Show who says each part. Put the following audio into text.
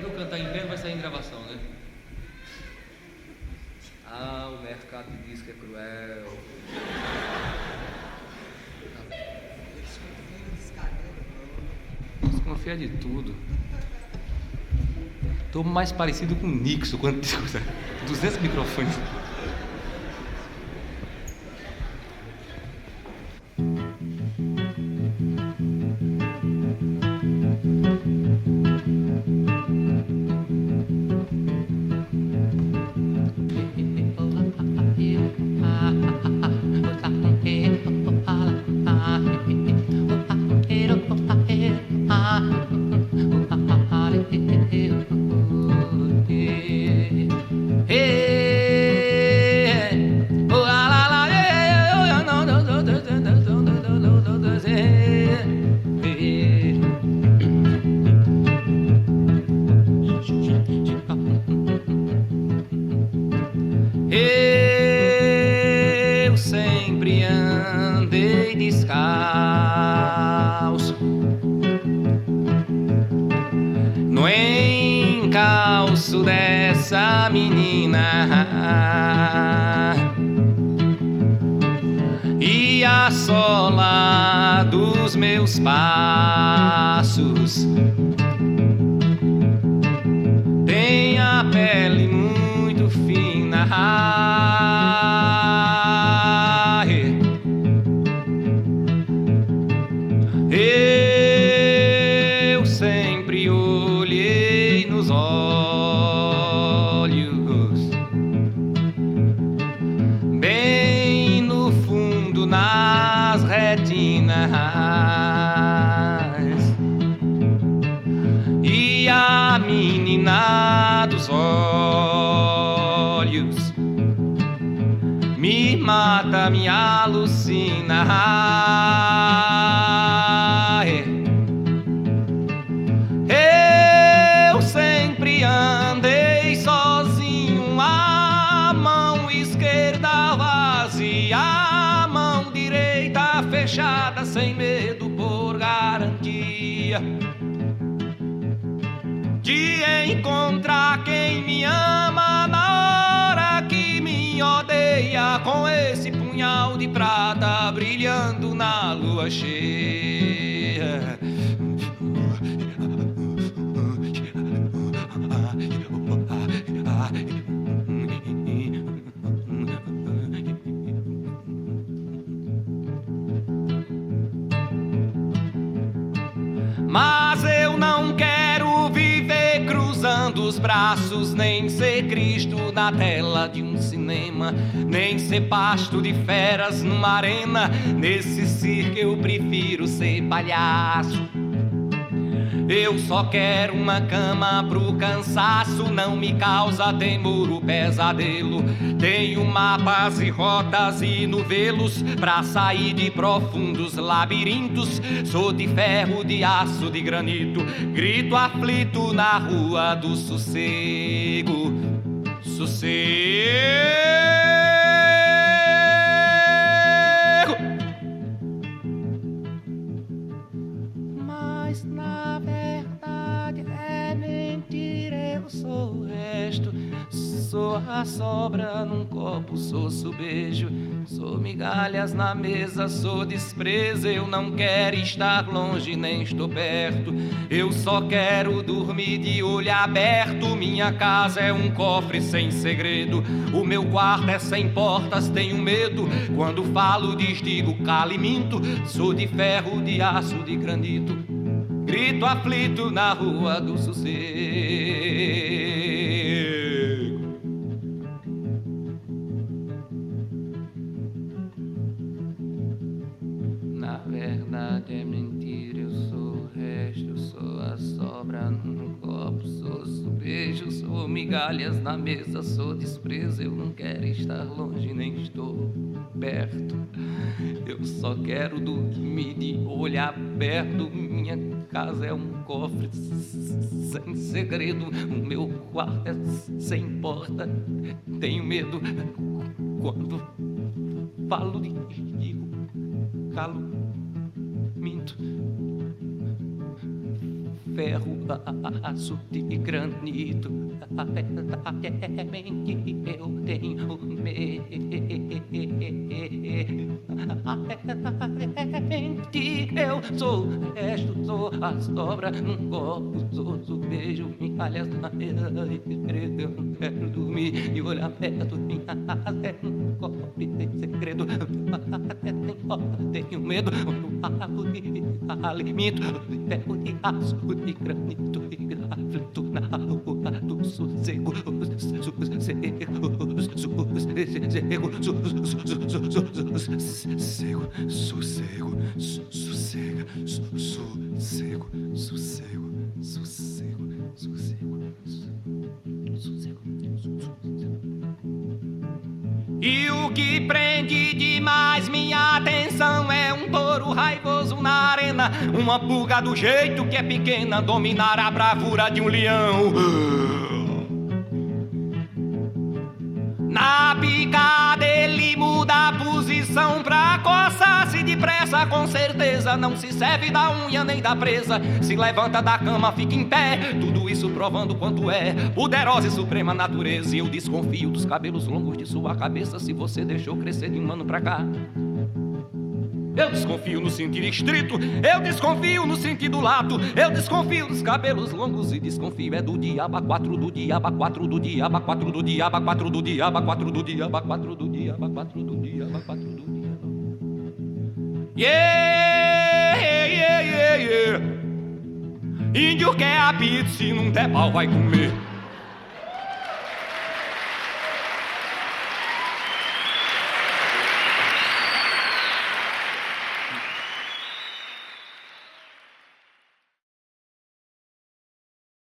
Speaker 1: eu cantar em pé não vai sair em gravação, né? Ah, o mercado de disco é cruel. Desconfia de tudo. Tô mais parecido com o Nixon quando discuta 200 microfones. Eu sempre andei descalço no encalço dessa menina e a sola dos meus passos tem a pele muito fina. Eu sempre olhei nos olhos, bem no fundo, nas retinas, e a menina dos olhos me mata, me alucina. Eu sempre andei sozinho, a mão esquerda vazia, a mão direita fechada, sem medo, por garantia de encontrar quem me ama na hora que me odeia, com esse punhal de prata brilhando na lua cheia. Mas eu não quero viver cruzando os braços, nem ser Cristo na tela de um cinema, nem ser pasto de feras numa arena. Nesse circo eu prefiro ser palhaço. Eu só quero uma cama pro cansaço, não me causa temor o pesadelo. Tenho mapas e rotas e novelos pra sair de profundos labirintos. Sou de ferro, de aço, de granito, grito aflito na rua do sossego. Sossego. Mas na verdade é mentira, eu sou o resto. Sou a sobra num copo, sou beijo, sou migalhas na mesa, sou desprezo. Eu não quero estar longe, nem estou perto. Eu só quero dormir de olho aberto. Minha casa é um cofre sem segredo. O meu quarto é sem portas, tenho medo. Quando falo, desdigo, calo e minto. Sou de ferro, de aço, de granito, grito aflito na rua do sossego. Na verdade é mentira, eu sou o resto, eu sou a sobra num copo, sou beijo, sou migalhas na mesa, sou desprezo. Eu não quero estar longe, nem estou perto. Eu só quero dormir de olho aberto. Minha casa é um cofre sem segredo. O meu quarto é sem porta. Tenho medo quando falo, digo, calo, minto. ferro, aço de granito. A verdade é que eu tenho medo. A verdade é que eu sou o resto, sou a sobra num copo, sou beijo, migalhas na mesa e segredo. Eu não quero dormir e olhar perto, minha casa é um copo de segredo. Até tem porta, tenho medo, no árvore alimento, de ferro, de aço, de granito, e aflito na rua do sossego, E o que prende demais minha atenção é um touro raivoso na arena, uma pulga do jeito que é pequena dominar a bravura de um leão. Na picada ele muda a posição pra coçar-se depressa. Com certeza não se serve da unha nem da presa. Se levanta da cama, fica em pé. Tudo isso provando quanto é poderosa e suprema natureza. E eu desconfio dos cabelos longos de sua cabeça, se você deixou crescer de um ano pra cá. Eu desconfio no sentido estrito, eu desconfio no sentido lato, eu desconfio dos cabelos longos e desconfio é do diabo, quatro do diabo, quatro do diabo, quatro do diabo, quatro do diabo, quatro do diabo, quatro do diabo, quatro do diabo, quatro do diabo. Yeah, yeah, yeah, yeah. Índio quer apito, se não der pau vai comer.